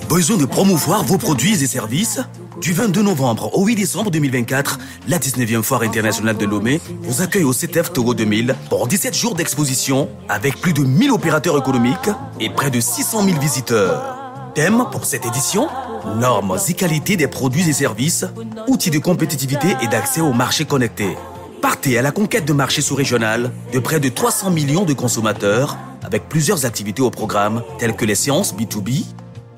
Besoin de promouvoir vos produits et services? Du 22 novembre au 8 décembre 2024, la 19e Foire internationale de Lomé vous accueille au CETEF Togo 2000 pour 17 jours d'exposition avec plus de 1000 opérateurs économiques et près de 600 000 visiteurs. Thème pour cette édition? Normes et qualité des produits et services, outils de compétitivité et d'accès au marché connecté. Partez à la conquête de marchés sous-régional de près de 300 millions de consommateurs avec plusieurs activités au programme telles que les séances B2B,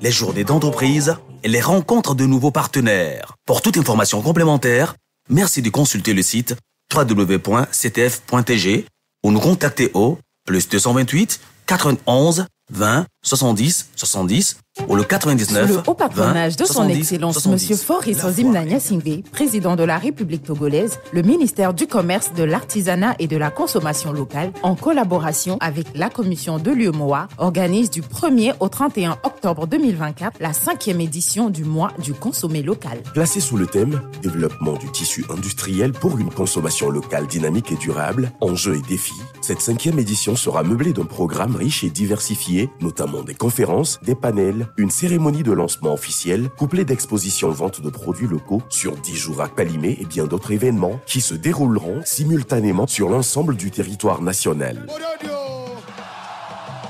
les journées d'entreprise et les rencontres de nouveaux partenaires. Pour toute information complémentaire, merci de consulter le site www.ctf.tg ou nous contacter au +228 91 20 70 70 ou le 99 Sous le haut patronage 20, de son 70, Excellence 70. M. Faurice Nzimna Singbe, président de la République togolaise, le ministère du Commerce, de l'Artisanat et de la Consommation locale, en collaboration avec la commission de l'UEMOA, organise du 1er au 31 octobre 2024 la 5e édition du mois du consommé local. Placée sous le thème « Développement du tissu industriel pour une consommation locale dynamique et durable, enjeux et défis », cette 5e édition sera meublée d'un programme riche et diversifié, notamment des conférences, des panels, une cérémonie de lancement officielle, couplée d'expositions vente de produits locaux sur 10 jours à Palimé et bien d'autres événements qui se dérouleront simultanément sur l'ensemble du territoire national.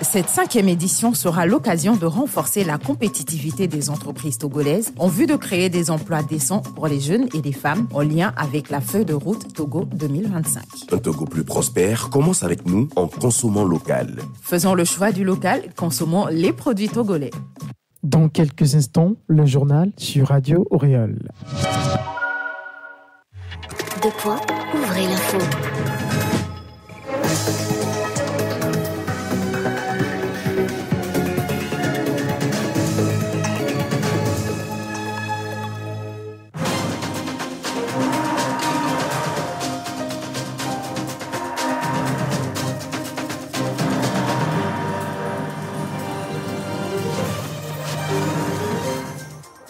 Cette 5e édition sera l'occasion de renforcer la compétitivité des entreprises togolaises en vue de créer des emplois décents pour les jeunes et les femmes en lien avec la feuille de route Togo 2025. Un Togo plus prospère commence avec nous en consommant local. Faisons le choix du local, consommons les produits togolais. Dans quelques instants, le journal sur Radio Auréole. Ouvrez l'info.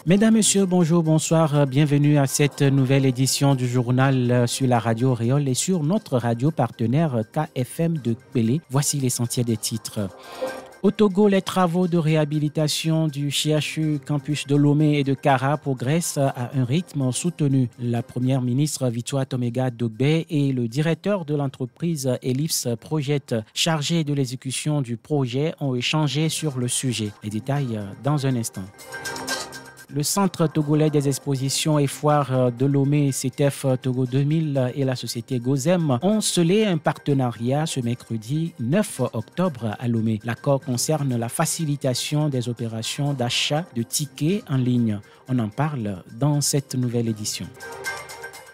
Mesdames, Messieurs, bonjour, bonsoir, bienvenue à cette nouvelle édition du journal sur la radio Réole et sur notre radio partenaire KFM de Kpélé. Voici l'essentiel des titres. Au Togo, les travaux de réhabilitation du CHU campus de Lomé et de Kara progressent à un rythme soutenu. La première ministre Victoire Tomega Dogbe et le directeur de l'entreprise Ellipse Project, chargé de l'exécution du projet, ont échangé sur le sujet. Les détails dans un instant. Le Centre togolais des expositions et foires de Lomé, CETEF Togo 2000 et la société Gozem ont scellé un partenariat ce mercredi 9 octobre à Lomé. L'accord concerne la facilitation des opérations d'achat de tickets en ligne. On en parle dans cette nouvelle édition.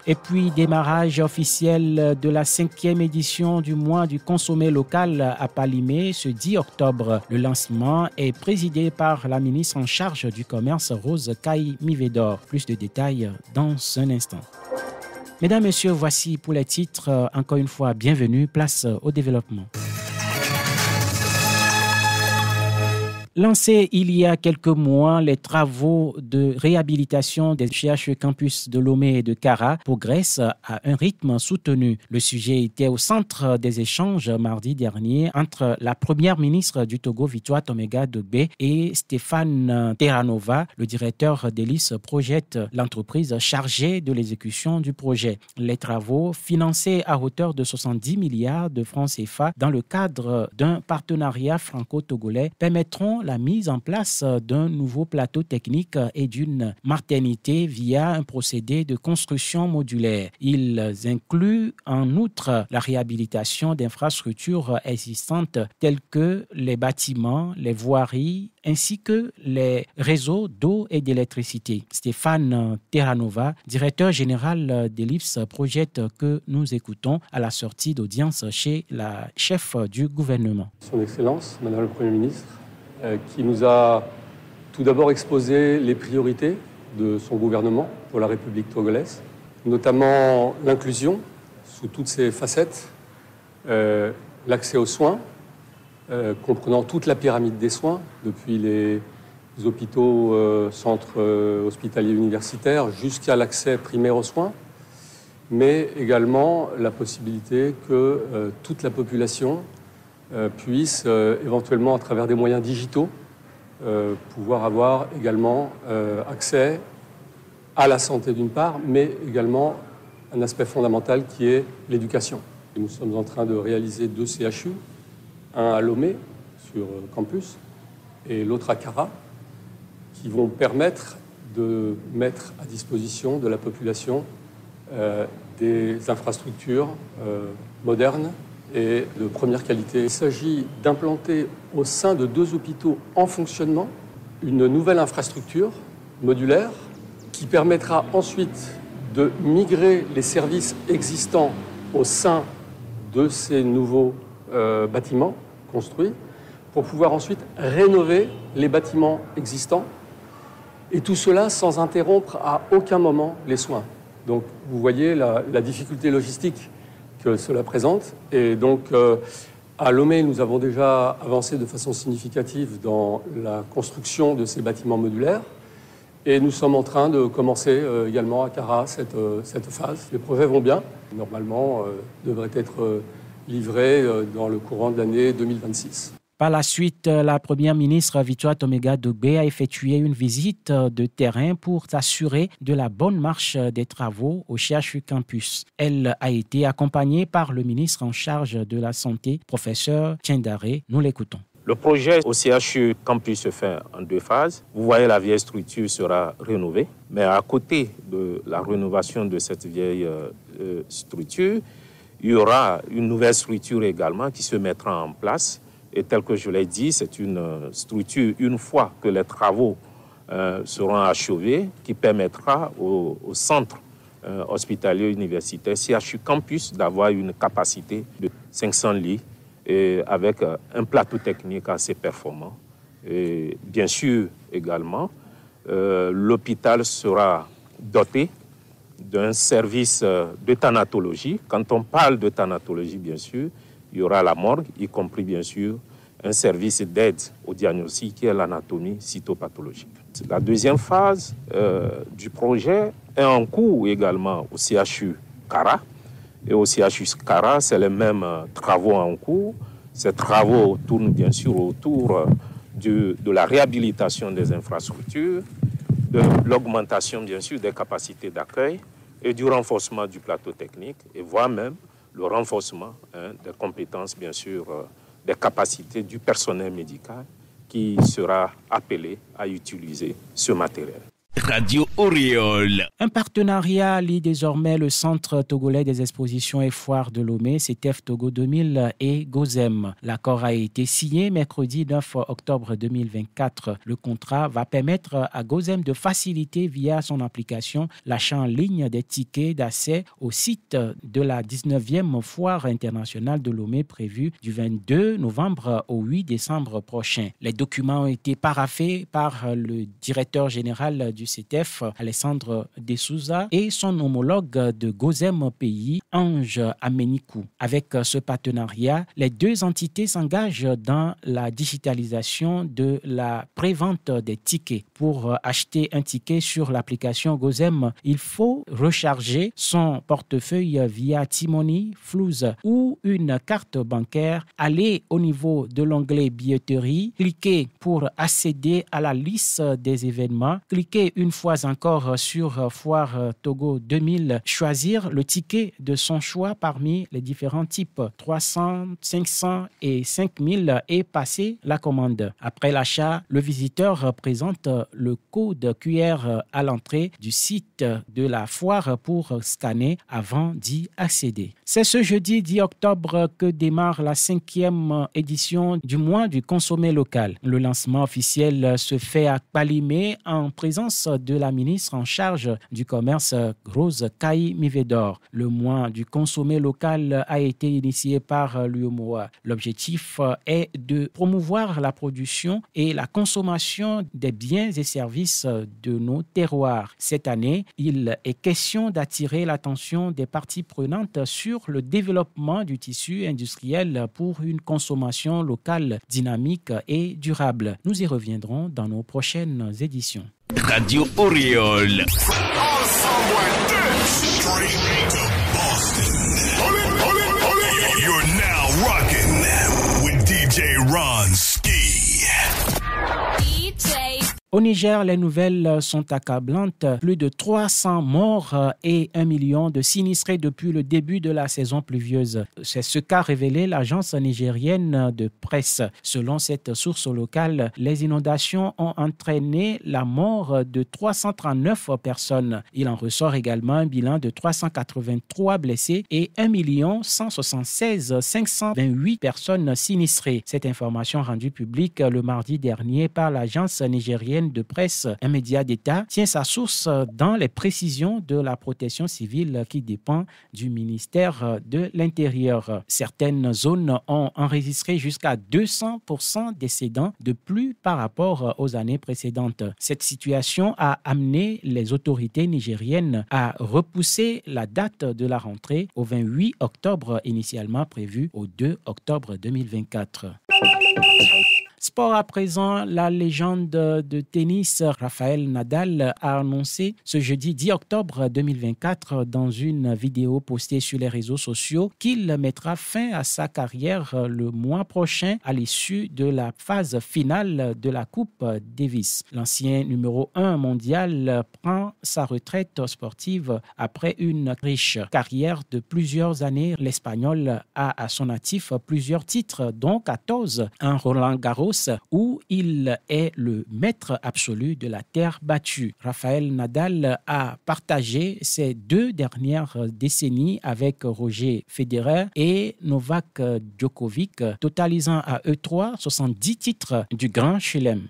Et puis, démarrage officiel de la 5e édition du mois du consommé local à Palimé ce 10 octobre. Le lancement est présidé par la ministre en charge du commerce, Rose Kaï Mivedor. Plus de détails dans un instant. Mesdames, Messieurs, voici pour les titres. Encore une fois, bienvenue. Place au développement. Lancés il y a quelques mois, les travaux de réhabilitation des CHU campus de Lomé et de Kara progressent à un rythme soutenu. Le sujet était au centre des échanges mardi dernier entre la première ministre du Togo, Victoire Tomega Dogbe, et Stéphane Terranova, le directeur d'Ellipse Project, l'entreprise chargée de l'exécution du projet. Les travaux, financés à hauteur de 70 milliards de francs CFA dans le cadre d'un partenariat franco-togolais, permettront la mise en place d'un nouveau plateau technique et d'une maternité via un procédé de construction modulaire. Ils incluent en outre la réhabilitation d'infrastructures existantes telles que les bâtiments, les voiries, ainsi que les réseaux d'eau et d'électricité. Stéphane Terranova, directeur général d'Ellipse Project, que nous écoutons à la sortie d'audience chez la chef du gouvernement. Son Excellence, Madame le Premier ministre, qui nous a tout d'abord exposé les priorités de son gouvernement pour la République togolaise, notamment l'inclusion sous toutes ses facettes, l'accès aux soins, comprenant toute la pyramide des soins, depuis les hôpitaux, centres hospitaliers universitaires, jusqu'à l'accès primaire aux soins, mais également la possibilité que toute la population puisse éventuellement, à travers des moyens digitaux, pouvoir avoir également accès à la santé d'une part, mais également un aspect fondamental qui est l'éducation. Nous sommes en train de réaliser 2 CHU, un à Lomé, sur campus, et l'autre à Cara, qui vont permettre de mettre à disposition de la population des infrastructures modernes et de première qualité. Il s'agit d'implanter au sein de 2 hôpitaux en fonctionnement une nouvelle infrastructure modulaire qui permettra ensuite de migrer les services existants au sein de ces nouveaux bâtiments construits pour pouvoir ensuite rénover les bâtiments existants et tout cela sans interrompre à aucun moment les soins. Donc vous voyez la difficulté logistique que cela présente et donc à Lomé, nous avons déjà avancé de façon significative dans la construction de ces bâtiments modulaires. Et nous sommes en train de commencer également à Cara cette phase. Les projets vont bien. Normalement, devraient être livrés dans le courant de l'année 2026. Par la suite, la première ministre Victoire Toméga-Dogbé a effectué une visite de terrain pour s'assurer de la bonne marche des travaux au CHU Campus. Elle a été accompagnée par le ministre en charge de la Santé, professeur Tiendare. Nous l'écoutons. Le projet au CHU Campus se fait en 2 phases. Vous voyez, la vieille structure sera rénovée. Mais à côté de la rénovation de cette vieille structure, il y aura une nouvelle structure également qui se mettra en place. Et tel que je l'ai dit, c'est une structure, une fois que les travaux seront achevés, qui permettra au centre hospitalier universitaire CHU Campus d'avoir une capacité de 500 lits et avec un plateau technique assez performant. Et bien sûr, également, l'hôpital sera doté d'un service de thanatologie. Quand on parle de thanatologie, bien sûr, il y aura la morgue, y compris bien sûr un service d'aide au diagnostic qui est l'anatomie cytopathologique. La deuxième phase du projet est en cours également au CHU Cara. Et au CHU Cara, c'est les mêmes travaux en cours. Ces travaux tournent bien sûr autour de la réhabilitation des infrastructures, de l'augmentation bien sûr des capacités d'accueil et du renforcement du plateau technique, et voire même le renforcement des compétences, bien sûr, des capacités du personnel médical qui sera appelé à utiliser ce matériel. Radio Oriole. Un partenariat lie désormais le Centre togolais des expositions et foires de Lomé, CETEF Togo 2000 et GOSEM. L'accord a été signé mercredi 9 octobre 2024. Le contrat va permettre à GOSEM de faciliter via son application l'achat en ligne des tickets d'accès au site de la 19e foire internationale de Lomé prévue du 22 novembre au 8 décembre prochain. Les documents ont été paraphés par le directeur général du CETEF, Alessandre De Souza, et son homologue de GOSEM pays, Ange Amenikou. Avec ce partenariat, les 2 entités s'engagent dans la digitalisation de la prévente des tickets. Pour acheter un ticket sur l'application GOSEM, il faut recharger son portefeuille via T-Money, Flouze ou une carte bancaire, aller au niveau de l'onglet billetterie, cliquer pour accéder à la liste des événements, cliquer une fois encore sur Foire Togo 2000, choisir le ticket de son choix parmi les différents types 300, 500 et 5000 et passer la commande. Après l'achat, le visiteur présente le code QR à l'entrée du site de la foire pour scanner avant d'y accéder. C'est ce jeudi 10 octobre que démarre la 5e édition du mois du consommé local. Le lancement officiel se fait à Kpalimé en présence de la ministre en charge du commerce Rose Kaï Mivedor. Le mois du consommé local a été initié par l'UEMOA. L'objectif est de promouvoir la production et la consommation des biens et services de nos terroirs. Cette année, il est question d'attirer l'attention des parties prenantes sur le développement du tissu industriel pour une consommation locale dynamique et durable. Nous y reviendrons dans nos prochaines éditions. Radio Oriole. You're now rocking with DJ Ron Ski. Au Niger, les nouvelles sont accablantes. Plus de 300 morts et 1 million de sinistrés depuis le début de la saison pluvieuse. C'est ce qu'a révélé l'agence nigérienne de presse. Selon cette source locale, les inondations ont entraîné la mort de 339 personnes. Il en ressort également un bilan de 383 blessés et 1 176 528 personnes sinistrées. Cette information rendue publique le mardi dernier par l'agence nigérienne de presse, un média d'État, tient sa source dans les précisions de la protection civile qui dépend du ministère de l'Intérieur. Certaines zones ont enregistré jusqu'à 200% d'excédents de plus par rapport aux années précédentes. Cette situation a amené les autorités nigériennes à repousser la date de la rentrée au 28 octobre initialement prévu au 2 octobre 2024. Sport à présent, la légende de tennis Rafael Nadal a annoncé ce jeudi 10 octobre 2024 dans une vidéo postée sur les réseaux sociaux qu'il mettra fin à sa carrière le mois prochain à l'issue de la phase finale de la Coupe Davis. L'ancien numéro 1 mondial prend sa retraite sportive après une riche carrière de plusieurs années. L'Espagnol a à son actif plusieurs titres, dont 14 en Roland-Garros, où il est le maître absolu de la terre battue. Rafael Nadal a partagé ses 2 dernières décennies avec Roger Federer et Novak Djokovic, totalisant à eux 3 70 titres du Grand Chelem.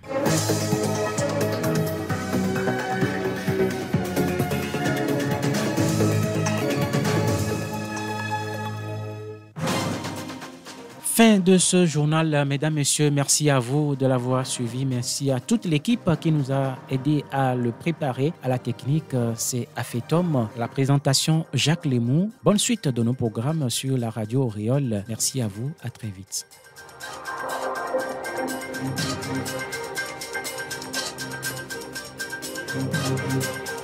Fin de ce journal, mesdames, messieurs. Merci à vous de l'avoir suivi. Merci à toute l'équipe qui nous a aidé à le préparer. À la technique, c'est Afetom. La présentation, Jacques Lemou. Bonne suite de nos programmes sur la radio Auréole. Merci à vous. À très vite. Thank you.